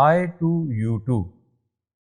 I2U2।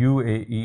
UAE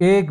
1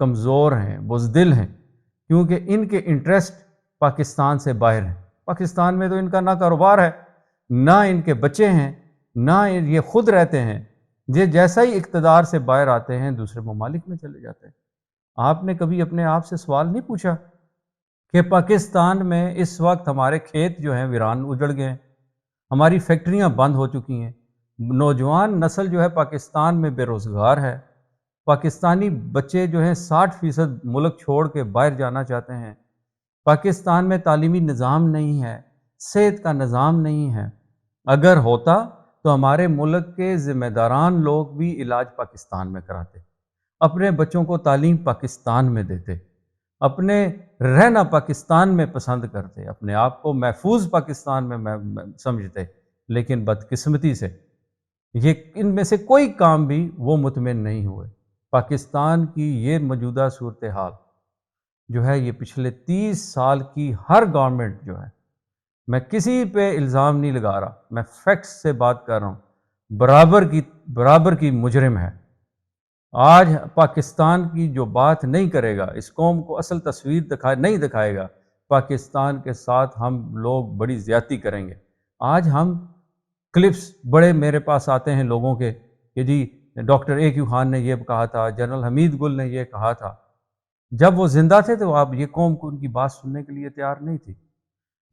کمزور ہیں، بزدل ہیں، کیونکہ ان کے انٹرسٹ پاکستان سے باہر ہیں۔ پاکستان میں تو ان کا نہ کاروبار ہے، نہ ان کے بچے ہیں، نہ یہ خود رہتے ہیں۔ یہ جیسا ہی اقتدار سے باہر آتے ہیں دوسرے ممالک میں چلے جاتے ہیں۔ آپ نے کبھی اپنے آپ سے سوال نہیں پوچھا کہ پاکستان میں اس وقت ہمارے کھیت جو ہیں ویران اجڑ گئے ہیں، ہماری فیکٹریاں بند ہو چکی ہیں، نوجوان نسل جو ہے پاکستان میں بے روزگار ہے، پاکستانی بچے جو ہیں 60% ملک چھوڑ کے باہر جانا چاہتے ہیں، پاکستان میں تعلیمی نظام نہیں ہے، صحت کا نظام نہیں ہے۔ اگر ہوتا تو ہمارے ملک کے ذمہ داران لوگ بھی علاج پاکستان میں کراتے، اپنے بچوں کو تعلیم پاکستان میں دیتے، اپنے رہنا پاکستان میں پسند کرتے، اپنے آپ کو محفوظ پاکستان میں سمجھتے۔ لیکن بدقسمتی سے یہ ان میں سے کوئی کام بھی وہ مطمئن نہیں ہوئے۔ پاکستان کی یہ موجودہ صورتحال جو ہے، یہ پچھلے 30 سال کی ہر گورنمنٹ جو ہے، میں کسی پہ الزام نہیں لگا رہا، میں فیکٹس سے بات کر رہا ہوں، برابر کی مجرم ہے۔ آج پاکستان کی جو بات نہیں کرے گا، اس قوم کو اصل تصویر نہیں دکھائے گا، پاکستان کے ساتھ ہم لوگ بڑی زیادتی کریں گے۔ آج ہم کلپس بڑے میرے پاس آتے ہیں لوگوں کے کہ جی ڈاکٹر اے کیو خان نے یہ کہا تھا، جنرل حمید گل نے یہ کہا تھا۔ جب وہ زندہ تھے تو اب یہ قوم کو ان کی بات سننے کے لیے تیار نہیں تھی،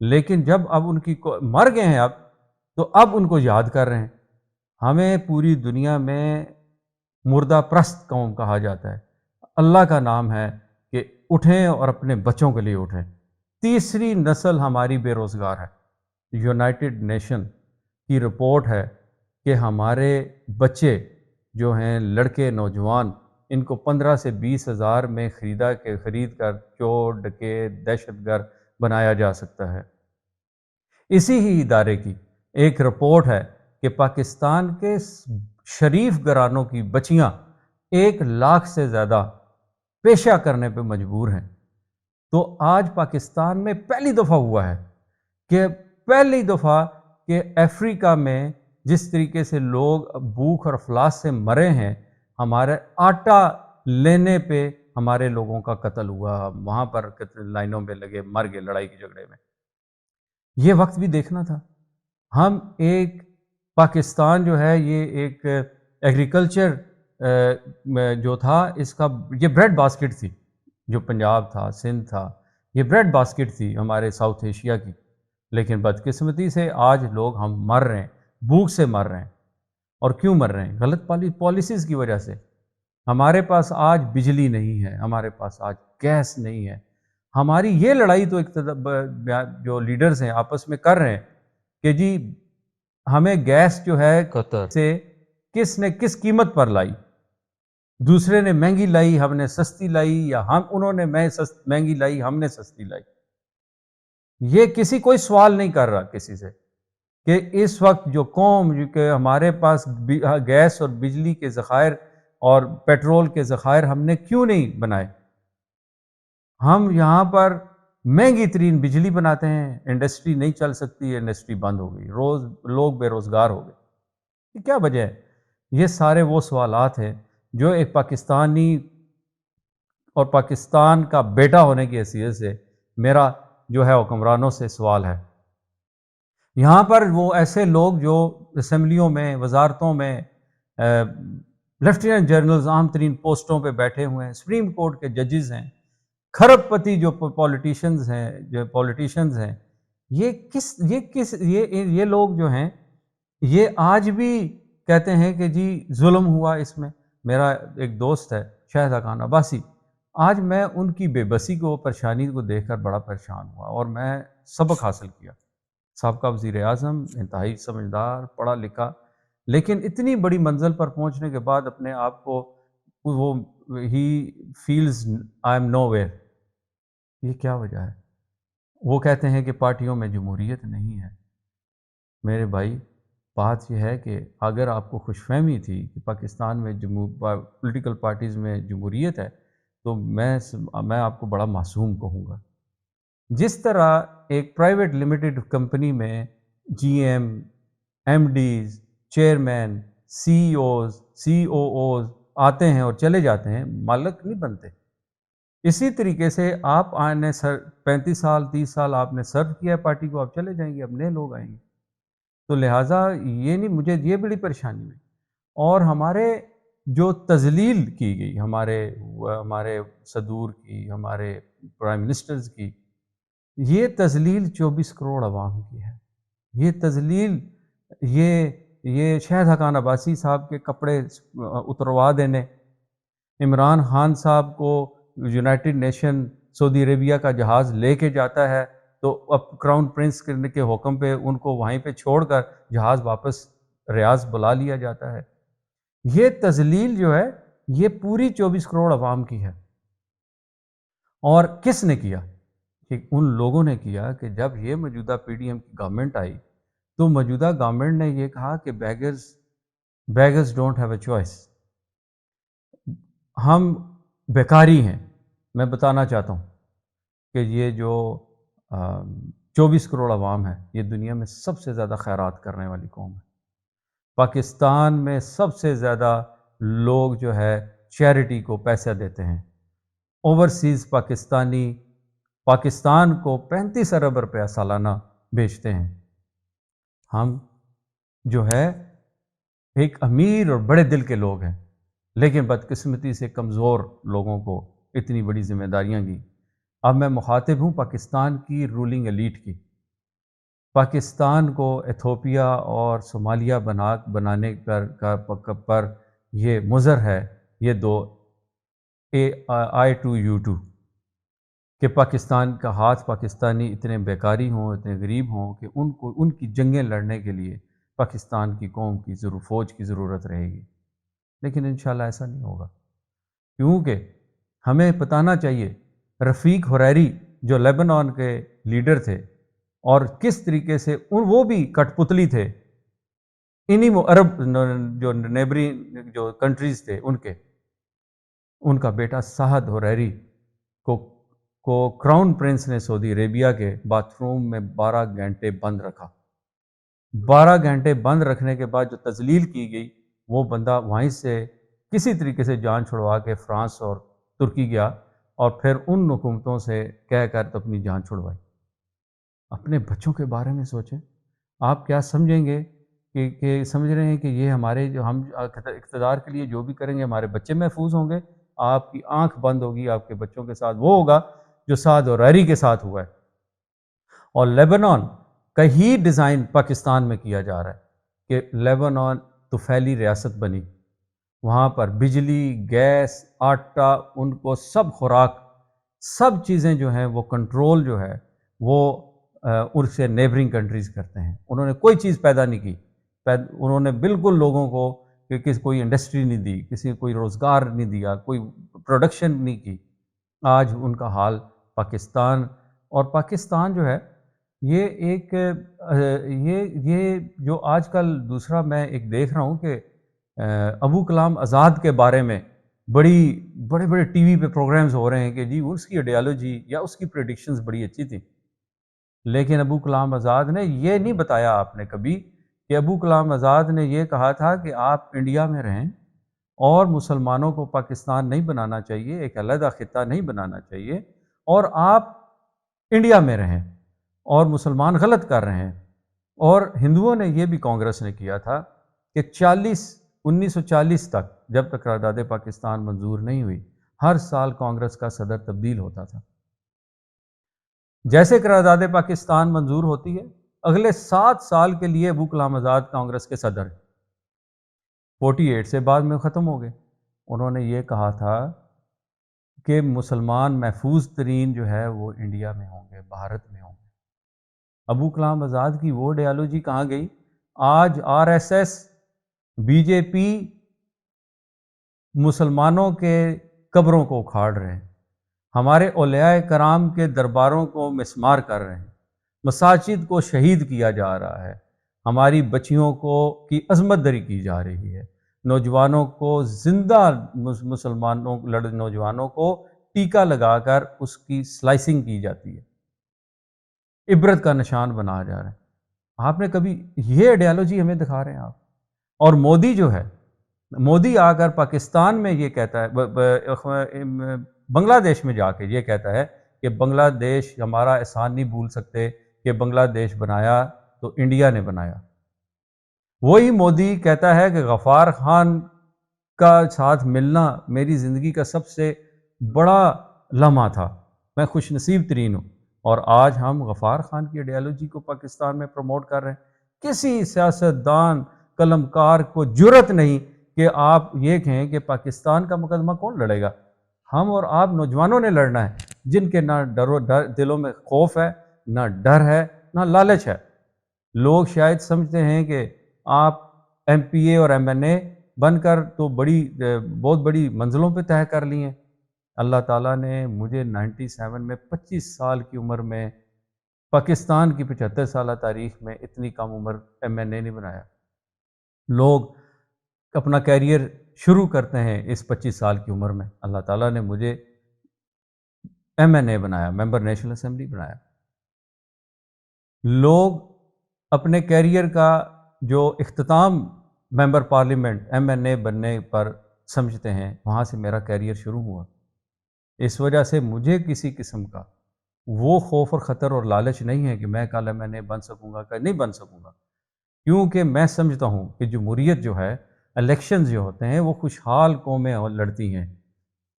لیکن جب اب ان کی مر گئے ہیں اب، تو اب ان کو یاد کر رہے ہیں۔ ہمیں پوری دنیا میں مردہ پرست قوم کہا جاتا ہے۔ اللہ کا نام ہے کہ اٹھیں اور اپنے بچوں کے لیے اٹھیں۔ تیسری نسل ہماری بے روزگار ہے۔ یونائٹڈ نیشن کی رپورٹ ہے کہ ہمارے بچے جو ہیں، لڑکے نوجوان، ان کو 15 سے 20 ہزار میں خرید کر چور ڈکیت دہشت گرد بنایا جا سکتا ہے۔ اسی ہی ادارے کی ایک رپورٹ ہے کہ پاکستان کے شریف گھرانوں کی بچیاں 1 لاکھ سے زیادہ پیشہ کرنے پہ مجبور ہیں۔ تو آج پاکستان میں پہلی دفعہ ہوا ہے کہ افریقہ میں جس طریقے سے لوگ بھوک اور افلاس سے مرے ہیں، ہمارے آٹا لینے پہ ہمارے لوگوں کا قتل ہوا، وہاں پر لائنوں میں لگے مر گئے لڑائی کے جھگڑے میں۔ یہ وقت بھی دیکھنا تھا۔ ہم ایک پاکستان جو ہے، یہ ایک ایگریکلچر جو تھا، اس کا یہ بریڈ باسکٹ تھی، جو پنجاب تھا، سندھ تھا، یہ بریڈ باسکٹ تھی ہمارے ساؤتھ ایشیا کی۔ لیکن بدقسمتی سے آج لوگ ہم مر رہے ہیں، بھوک سے مر رہے ہیں۔ اور کیوں مر رہے ہیں؟ غلط پالیسیز کی وجہ سے۔ ہمارے پاس آج بجلی نہیں ہے، ہمارے پاس آج گیس نہیں ہے۔ ہماری یہ لڑائی تو جو لیڈرز ہیں آپس میں کر رہے ہیں کہ جی ہمیں گیس جو ہے قطر سے کس نے کس قیمت پر لائی، دوسرے نے مہنگی لائی، ہم نے سستی لائی، یا انہوں نے مہنگی لائی، ہم نے سستی لائی۔ یہ کوئی سوال نہیں کر رہا کسی سے کہ اس وقت جو قوم کہ ہمارے پاس گیس اور بجلی کے ذخائر اور پیٹرول کے ذخائر ہم نے کیوں نہیں بنائے؟ ہم یہاں پر مہنگی ترین بجلی بناتے ہیں، انڈسٹری نہیں چل سکتی، انڈسٹری بند ہو گئی، لوگ بے روزگار ہو گئے۔ یہ کیا وجہ ہے؟ یہ سارے وہ سوالات ہیں جو ایک پاکستانی اور پاکستان کا بیٹا ہونے کی حیثیت سے میرا جو ہے حکمرانوں سے سوال ہے۔ یہاں پر وہ ایسے لوگ جو اسمبلیوں میں، وزارتوں میں لیفٹیننٹ جنرلز عام ترین پوسٹوں پہ بیٹھے ہوئے ہیں، سپریم کورٹ کے ججز ہیں، کھرب پتی جو پولیٹیشنز ہیں، یہ لوگ جو ہیں، یہ آج بھی کہتے ہیں کہ جی ظلم ہوا اس میں۔ میرا ایک دوست ہے شاہدہ خان عباسی، آج میں ان کی بے بسی کو، پریشانی کو دیکھ کر بڑا پریشان ہوا، اور میں سبق حاصل کیا۔ سابقہ وزیر اعظم، انتہائی سمجھدار، پڑھا لکھا، لیکن اتنی بڑی منزل پر پہنچنے کے بعد اپنے آپ کو ہی feels I am nowhere. یہ کیا وجہ ہے؟ وہ کہتے ہیں کہ پارٹیوں میں جمہوریت نہیں ہے۔ میرے بھائی، بات یہ ہے کہ اگر آپ کو خوش فہمی تھی کہ پاکستان میں پولیٹیکل پارٹیز میں جمہوریت ہے، تو میں آپ کو بڑا معصوم کہوں گا۔ جس طرح ایک پرائیویٹ لمیٹڈ کمپنی میں جی ایم ڈیز، چیئرمین، سی ای اوز آتے ہیں اور چلے جاتے ہیں، مالک نہیں بنتے۔ اسی طریقے سے آپ آنے 35 سال 30 سال آپ نے سرو کیا ہے پارٹی کو، آپ چلے جائیں گے، اب نئے لوگ آئیں گے. تو لہٰذا یہ نہیں، مجھے یہ بڑی پریشانی ہے. اور ہمارے جو تذلیل کی گئی ہمارے صدور کی، ہمارے پرائم منسٹرز کی، یہ تذلیل 24 کروڑ عوام کی ہے. یہ تذلیل، یہ شہد حقان عباسی صاحب کے کپڑے اتروا دینے، عمران خان صاحب کو یونائٹڈ نیشن سعودی عربیہ کا جہاز لے کے جاتا ہے تو اب کراؤن پرنس کرنے کے حکم پہ ان کو وہیں پہ چھوڑ کر جہاز واپس ریاض بلا لیا جاتا ہے. یہ تذلیل جو ہے یہ پوری 24 کروڑ عوام کی ہے. اور کس نے کیا؟ کہ ان لوگوں نے کیا کہ جب یہ موجودہ پی ڈی ایم کی گورنمنٹ آئی تو موجودہ گورنمنٹ نے یہ کہا کہ beggars don't have a choice. ہم بیکاری ہیں. میں بتانا چاہتا ہوں کہ یہ جو 24 کروڑ عوام ہے یہ دنیا میں سب سے زیادہ خیرات کرنے والی قوم ہے. پاکستان میں سب سے زیادہ لوگ جو ہے چیریٹی کو پیسہ دیتے ہیں. اوورسیز پاکستانی پاکستان کو 35 ارب روپیہ سالانہ بیچتے ہیں. ہم جو ہے ایک امیر اور بڑے دل کے لوگ ہیں، لیکن بدقسمتی سے کمزور لوگوں کو اتنی بڑی ذمہ داریاں دی. اب میں مخاطب ہوں پاکستان کی رولنگ ایلیٹ کی. پاکستان کو ایتھوپیا اور صومالیہ بنانے پر یہ مضر ہے، یہ دو I2U2 کہ پاکستان کا ہاتھ، پاکستانی اتنے بیکاری ہوں، اتنے غریب ہوں کہ ان کی جنگیں لڑنے کے لیے پاکستان کی قوم کی فوج کی ضرورت رہے گی. لیکن انشاءاللہ ایسا نہیں ہوگا، کیونکہ ہمیں بتانا چاہیے رفیق حریری جو لیبنان کے لیڈر تھے اور کس طریقے سے وہ بھی کٹ پتلی تھے انہی عرب جو نیبرنگ جو کنٹریز تھے ان کا بیٹا سعد حریری کو کراؤن پرنس نے سعودی عربیہ کے باتھ روم میں 12 گھنٹے بند رکھا. 12 گھنٹے بند رکھنے کے بعد جو تذلیل کی گئی، وہ بندہ وہیں سے کسی طریقے سے جان چھڑوا کے فرانس اور ترکی گیا اور پھر ان حکومتوں سے کہہ کر تو اپنی جان چھڑوائی. اپنے بچوں کے بارے میں سوچیں. آپ کیا سمجھیں گے کہ سمجھ رہے ہیں کہ یہ ہمارے جو ہم اقتدار کے لیے جو بھی کریں گے ہمارے بچے محفوظ ہوں گے؟ آپ کی آنکھ بند ہوگی، آپ کے بچوں کے ساتھ وہ ہوگا جو سعد حریری کے ساتھ ہوا ہے. اور لیبنان کا ہی ڈیزائن پاکستان میں کیا جا رہا ہے کہ لیبنان طفیلی ریاست بنی، وہاں پر بجلی، گیس، آٹا، ان کو سب خوراک، سب چیزیں جو ہیں وہ کنٹرول جو ہے وہ ان سے نیبرنگ کنٹریز کرتے ہیں. انہوں نے کوئی چیز پیدا نہیں کی، انہوں نے بالکل لوگوں کو کوئی انڈسٹری نہیں دی، کسی کوئی روزگار نہیں دیا، کوئی پروڈکشن نہیں کی. آج ان کا حال پاکستان جو ہے یہ ایک یہ جو آج کل دوسرا میں ایک دیکھ رہا ہوں کہ ابو کلام آزاد کے بارے میں بڑے ٹی وی پہ پروگرامز ہو رہے ہیں کہ جی اس کی آئیڈیالوجی یا اس کی پریڈکشنز بڑی اچھی تھیں. لیکن ابو کلام آزاد نے یہ نہیں بتایا آپ نے کبھی کہ ابو کلام آزاد نے یہ کہا تھا کہ آپ انڈیا میں رہیں اور مسلمانوں کو پاکستان نہیں بنانا چاہیے، ایک علیحدہ خطہ نہیں بنانا چاہیے، اور آپ انڈیا میں رہیں اور مسلمان غلط کر رہے ہیں. اور ہندوؤں نے یہ بھی کانگریس نے کیا تھا کہ 1940 تک جب تک قرارداد پاکستان منظور نہیں ہوئی ہر سال کانگریس کا صدر تبدیل ہوتا تھا. جیسے قرارداد پاکستان منظور ہوتی ہے اگلے 7 سال کے لیے ابو کلام آزاد کانگریس کے صدر 48 سے بعد میں ختم ہو گئے. انہوں نے یہ کہا تھا کہ مسلمان محفوظ ترین جو ہے وہ انڈیا میں ہوں گے، بھارت میں ہوں گے. ابو کلام آزاد کی وہ آئیڈیالوجی کہاں گئی؟ آج RSS بی جے پی مسلمانوں کے قبروں کو اکھاڑ رہے ہیں، ہمارے اولیاء کرام کے درباروں کو مسمار کر رہے ہیں، مساجد کو شہید کیا جا رہا ہے، ہماری بچیوں کی عصمت دری کی جا رہی ہے، نوجوانوں کو زندہ نوجوانوں کو ٹیکا لگا کر اس کی سلائسنگ کی جاتی ہے، عبرت کا نشان بنایا جا رہا ہے. آپ نے کبھی یہ آئیڈیالوجی ہمیں دکھا رہے ہیں آپ؟ اور مودی جو ہے، مودی آ کر پاکستان میں یہ کہتا ہے بنگلہ دیش میں جا کے یہ کہتا ہے کہ بنگلہ دیش ہمارا احسان نہیں بھول سکتے کہ بنگلہ دیش بنایا تو انڈیا نے بنایا۔ وہی مودی کہتا ہے کہ غفار خان کا ساتھ ملنا میری زندگی کا سب سے بڑا لمحہ تھا، میں خوش نصیب ترین ہوں، اور آج ہم غفار خان کی آئیڈیالوجی کو پاکستان میں پروموٹ کر رہے ہیں۔ کسی سیاستدان قلم کار کو جرأت نہیں کہ آپ یہ کہیں کہ پاکستان کا مقدمہ کون لڑے گا؟ ہم اور آپ نوجوانوں نے لڑنا ہے، جن کے نہ دلوں میں خوف ہے، نہ ڈر ہے، نہ لالچ ہے۔ لوگ شاید سمجھتے ہیں کہ آپ ایم پی اے اور ایم این اے بن کر تو بہت بڑی منزلوں پہ طے کر لی ہیں۔ اللہ تعالیٰ نے مجھے 97 میں 25 سال کی عمر میں پاکستان کی 75 سالہ تاریخ میں اتنی کم عمر ایم این اے نہیں بنایا۔ لوگ اپنا کیریئر شروع کرتے ہیں اس 25 سال کی عمر میں، اللہ تعالیٰ نے مجھے ایم این اے بنایا، ممبر نیشنل اسمبلی بنایا۔ لوگ اپنے کیریئر کا جو اختتام ممبر پارلیمنٹ ایم این اے بننے پر سمجھتے ہیں، وہاں سے میرا کیریئر شروع ہوا۔ اس وجہ سے مجھے کسی قسم کا وہ خوف اور خطر اور لالچ نہیں ہے کہ میں کل ایم این اے بن سکوں گا کہ نہیں بن سکوں گا، کیونکہ میں سمجھتا ہوں کہ جمہوریت جو ہے، الیکشنز جو ہوتے ہیں وہ خوشحال قومیں لڑتی ہیں،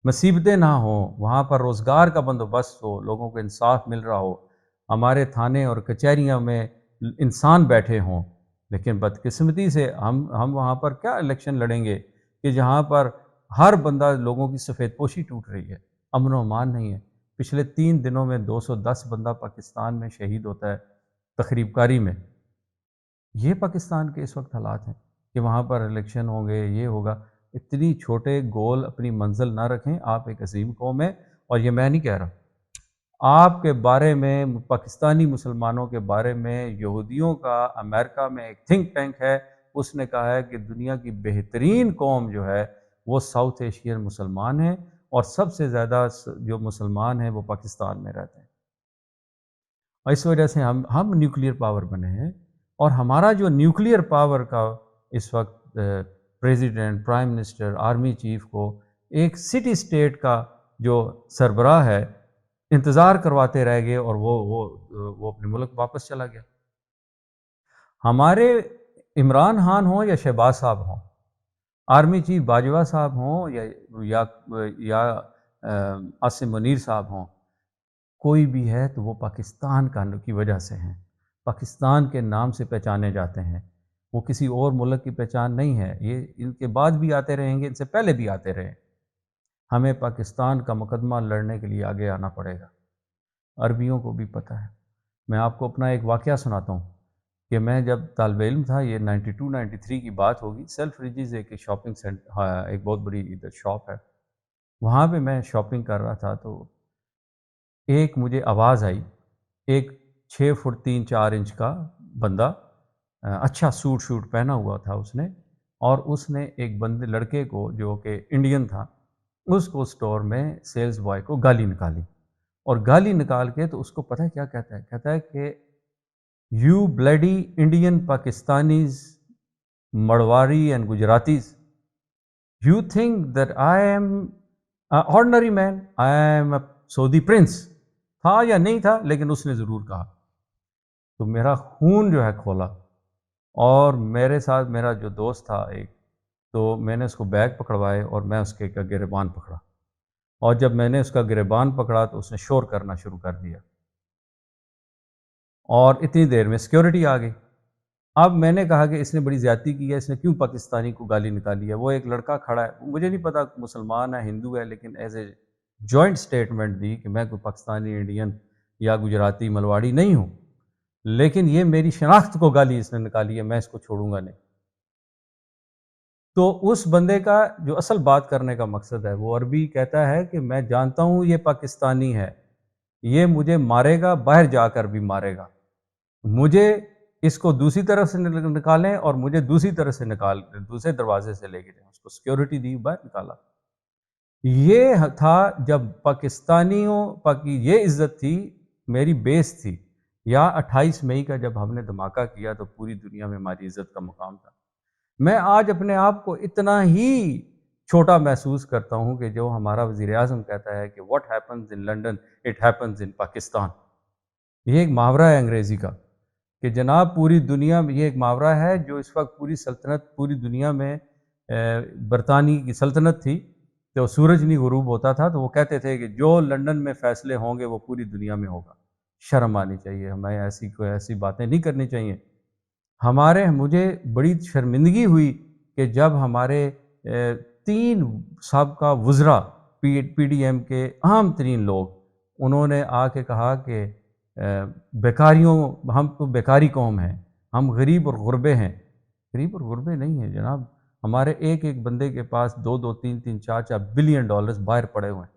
مصیبتیں نہ ہوں، وہاں پر روزگار کا بندوبست ہو، لوگوں کو انصاف مل رہا ہو، ہمارے تھانے اور کچہریوں میں انسان بیٹھے ہوں۔ لیکن بدقسمتی سے ہم وہاں پر کیا الیکشن لڑیں گے کہ جہاں پر ہر بندہ لوگوں کی سفید پوشی ٹوٹ رہی ہے، امن و امان نہیں ہے۔ پچھلے 3 دنوں میں 210 بندہ پاکستان میں شہید ہوتا ہے تخریب کاری میں۔ یہ پاکستان کے اس وقت حالات ہیں کہ وہاں پر الیکشن ہوں گے، یہ ہوگا۔ اتنی چھوٹے گول اپنی منزل نہ رکھیں، آپ ایک عظیم قوم ہے، اور یہ میں نہیں کہہ رہا، آپ کے بارے میں، پاکستانی مسلمانوں کے بارے میں یہودیوں کا امریکہ میں ایک تھنک ٹینک ہے، اس نے کہا ہے کہ دنیا کی بہترین قوم جو ہے وہ ساؤتھ ایشین مسلمان ہیں، اور سب سے زیادہ جو مسلمان ہیں وہ پاکستان میں رہتے ہیں، اور اس وجہ سے ہم نیوکلیئر پاور بنے ہیں۔ اور ہمارا جو نیوکلیئر پاور کا اس وقت president, prime minister, army chief کو ایک سٹی اسٹیٹ کا جو سربراہ ہے انتظار کرواتے رہ گئے، اور وہ اپنے ملک واپس چلا گیا۔ ہمارے عمران خان ہوں یا شہباز صاحب ہوں، آرمی چیف باجوہ صاحب ہوں یا عاصم منیر صاحب ہوں، کوئی بھی ہے تو وہ پاکستان کی وجہ سے ہیں، پاکستان کے نام سے پہچانے جاتے ہیں، وہ کسی اور ملک کی پہچان نہیں ہے۔ یہ ان کے بعد بھی آتے رہیں گے، ان سے پہلے بھی آتے رہے۔ ہمیں پاکستان کا مقدمہ لڑنے کے لیے آگے آنا پڑے گا، عربیوں کو بھی پتہ ہے۔ میں آپ کو اپنا ایک واقعہ سناتا ہوں کہ میں جب طالب علم تھا، یہ 92-93 کی بات ہوگی، سیلف ریجیز ایک شاپنگ سینٹر، ایک بہت بڑی ادھر شاپ ہے، وہاں پہ میں شاپنگ کر رہا تھا، تو ایک مجھے آواز آئی، ایک 6 فٹ 3-4 انچ کا بندہ، اچھا سوٹ پہنا ہوا تھا اس نے، اور اس نے ایک لڑکے کو جو کہ انڈین تھا، اس کو اسٹور میں سیلز بوائے کو گالی نکالی، اور گالی نکال کے تو اس کو پتہ ہے کیا کہتا ہے؟ کہتا ہے کہ you bloody Indian Pakistanis Marwari and Gujaratis, you think that I am ordinary man, I am a Saudi prince. تھا یا نہیں تھا، لیکن اس نے ضرور کہا۔ تو میرا خون جو ہے کھولا، اور میرے ساتھ میرا جو دوست تھا ایک، تو میں نے اس کو بیگ پکڑوائے اور میں اس کے گریبان پکڑا، اور جب میں نے اس کا گریبان پکڑا تو اس نے شور کرنا شروع کر دیا، اور اتنی دیر میں سیکیورٹی آ گئی۔ اب میں نے کہا کہ اس نے بڑی زیادتی کی ہے، اس نے کیوں پاکستانی کو گالی نکالی ہے؟ وہ ایک لڑکا کھڑا ہے، مجھے نہیں پتا مسلمان ہے ہندو ہے، لیکن ایز اے جوائنٹ سٹیٹمنٹ دی کہ میں کوئی پاکستانی، انڈین یا گجراتی ملواڑی نہیں ہوں، لیکن یہ میری شناخت کو گالی اس نے نکالی ہے، میں اس کو چھوڑوں گا نہیں۔ تو اس بندے کا جو اصل بات کرنے کا مقصد ہے، وہ عربی کہتا ہے کہ میں جانتا ہوں یہ پاکستانی ہے، یہ مجھے مارے گا، باہر جا کر بھی مارے گا، مجھے اس کو دوسری طرف سے نکالیں اور مجھے دوسری طرف سے دوسرے دروازے سے لے کے جائیں۔ اس کو سیکیورٹی دی، باہر نکالا۔ یہ تھا جب پاکستانیوں کی یہ عزت تھی، میری بیس تھی، یا 28 مئی کا جب ہم نے دھماکہ کیا تو پوری دنیا میں ہماری عزت کا مقام تھا۔ میں آج اپنے آپ کو اتنا ہی چھوٹا محسوس کرتا ہوں کہ جو ہمارا وزیر اعظم کہتا ہے کہ what happens in London it happens in Pakistan. یہ ایک محاورہ ہے انگریزی کا کہ جناب پوری دنیا میں، یہ ایک محاورہ ہے جو اس وقت پوری سلطنت، پوری دنیا میں برطانیہ کی سلطنت تھی، تو سورج نہیں غروب ہوتا تھا تو وہ کہتے تھے کہ جو لنڈن میں فیصلے ہوں گے وہ پوری دنیا میں ہوگا. شرم آنی چاہیے ہمیں، ایسی باتیں نہیں کرنی چاہیے. مجھے بڑی شرمندگی ہوئی کہ جب ہمارے 3 سابقہ وزراء پی ڈی ایم کے اہم ترین لوگ، انہوں نے آ کے کہا کہ بیکاریوں، ہم تو بیکاری قوم ہیں، ہم غریب اور غربے ہیں. غریب اور غربے نہیں ہیں جناب، ہمارے ایک ایک بندے کے پاس 2 3 4 بلین ڈالرز باہر پڑے ہوئے ہیں.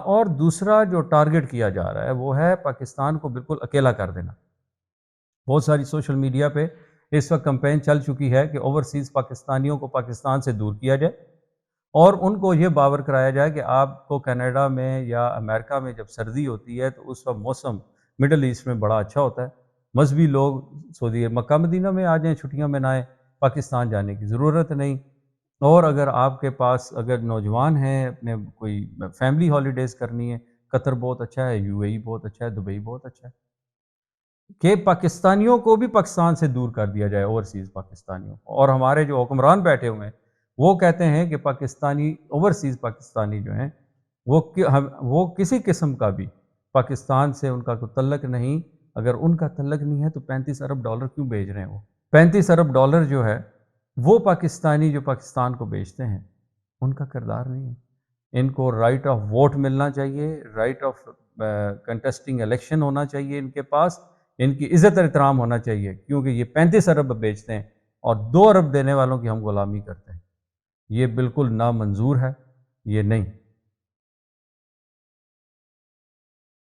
اور دوسرا جو ٹارگٹ کیا جا رہا ہے وہ ہے پاکستان کو بالکل اکیلا کر دینا. بہت ساری سوشل میڈیا پہ اس وقت کمپین چل چکی ہے کہ اوورسیز پاکستانیوں کو پاکستان سے دور کیا جائے اور ان کو یہ باور کرایا جائے کہ آپ کو کینیڈا میں یا امریکہ میں جب سردی ہوتی ہے تو اس وقت موسم مڈل ایسٹ میں بڑا اچھا ہوتا ہے، مذہبی لوگ سعودی مکہ مدینہ میں آ جائیں، چھٹیاں منائیں، پاکستان جانے کی ضرورت نہیں. اور اگر آپ کے پاس اگر نوجوان ہیں، اپنے کوئی فیملی ہالیڈیز کرنی ہے، قطر بہت اچھا ہے، یو اے ای بہت اچھا ہے، دبئی بہت اچھا ہے، کہ پاکستانیوں کو بھی پاکستان سے دور کر دیا جائے، اوورسیز پاکستانیوں کو. اور ہمارے جو حکمران بیٹھے ہوئے ہیں وہ کہتے ہیں کہ پاکستانی، اوورسیز پاکستانی جو ہیں وہ کسی قسم کا بھی پاکستان سے ان کا کوئی تعلق نہیں. اگر ان کا تعلق نہیں ہے تو 35 ارب ڈالر کیوں بھیج رہے ہیں؟ وہ 35 ارب ڈالر جو ہے وہ پاکستانی جو پاکستان کو بیچتے ہیں ان کا کردار نہیں ہے. ان کو رائٹ آف ووٹ ملنا چاہیے، رائٹ آف کنٹیسٹنگ الیکشن ہونا چاہیے ان کے پاس، ان کی عزت احترام ہونا چاہیے، کیونکہ یہ 35 ارب بیچتے ہیں اور 2 ارب دینے والوں کی ہم غلامی کرتے ہیں. یہ بالکل نامنظور ہے، یہ نہیں.